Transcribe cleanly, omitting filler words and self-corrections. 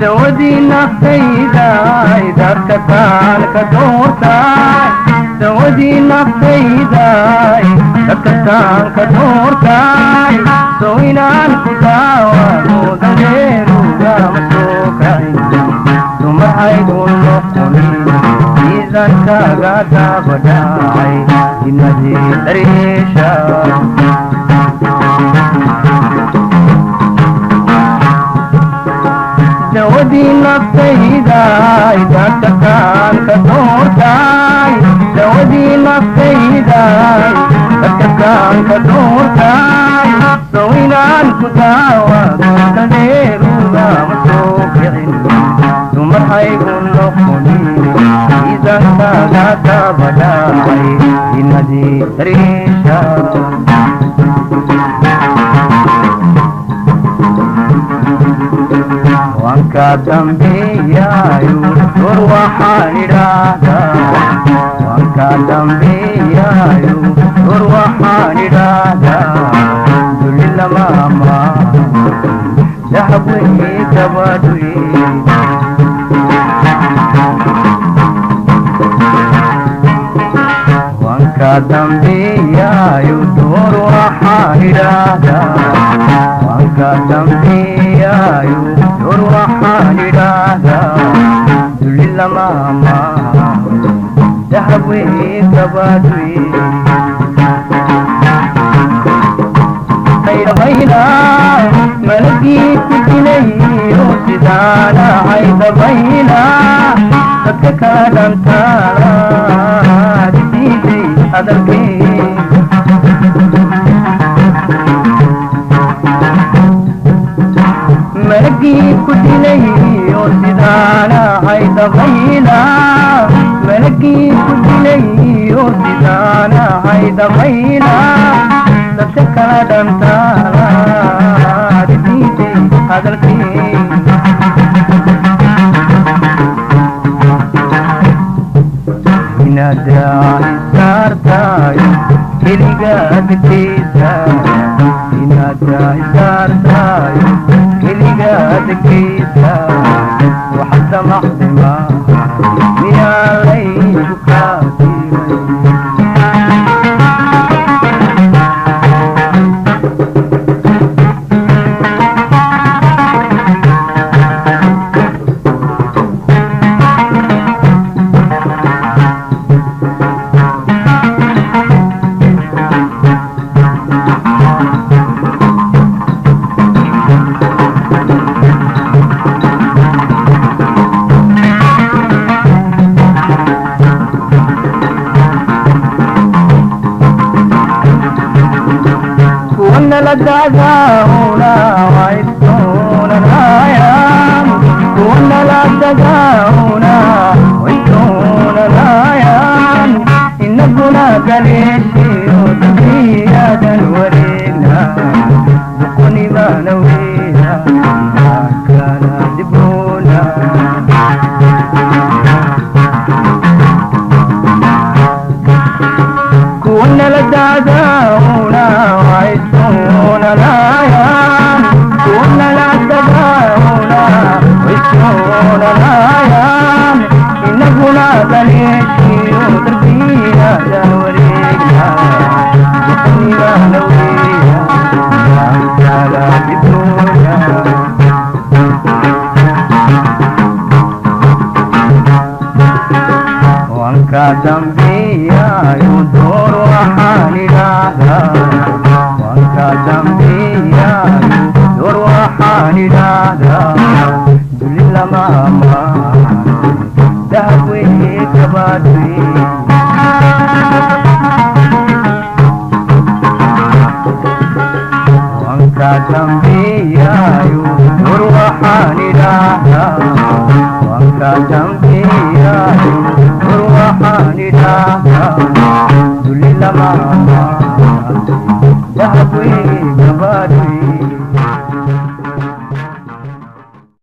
dawadii naftaydaay dadka taanka doortaay dawadii naftaydaay dadka taanka doortaay soo inaan ku daawado dadeerugama soo kacin dumarhaygu noqonin miisankaaga dabadhacay inadii dareesha dawadii naftaydaay dadka taanka doortaay dawadii naftaydaay dadka taanka doortaay soo inaan ku daawado dadeerugama soo kicin dumarhaygu noqonin miisankaaga dabadhacay inadii dareesha wanka dambeeyayo dor waxaan idhaahdaa wanka dambeeyayo dor waxaan idhaahdaa duli lama amaan dahab weye gabadhuye wanka dambeeyayo dor waxaan idhaahdaa wanka dambeeyayo dor waxaan idhaahdaa duli lama amaan dahab weye gabadhuye haydabayna malagii ku dilayo sidaana haydabayna dadka kala dhantaana diiday hadalkee malagii ku dilayo sidaana haydabayna malagii ku dilayo sidaana haydabayna dadka kala dhantaana diiday hadalkee inadaa isaartayo keligaadkeesa inadaa isaartayo keligaadkeesa waxaad damacdima miyaa laygu kaasiray dagauna waituna nayan kuna la dagauna waituna nayan inaguna galeshi odhiyadan wareegna dukuni banawina kana dibuna kuna la dagauna waituna nayan kuna la dagauna waituna nayan inaguna galeshi odhiyadan wareegna dukuni banawina kana dibuna wanka dambeeyayo door waxaan idhaahdaa wanka dambeeyayo door waxaan idhaahdaa duli lama amaan dahab weye gabadhuye wanka dambeeyayo idhahdaa waan ka dambeeyaayo dur waxaan idhahdaa duli lama amaanay dahab weyn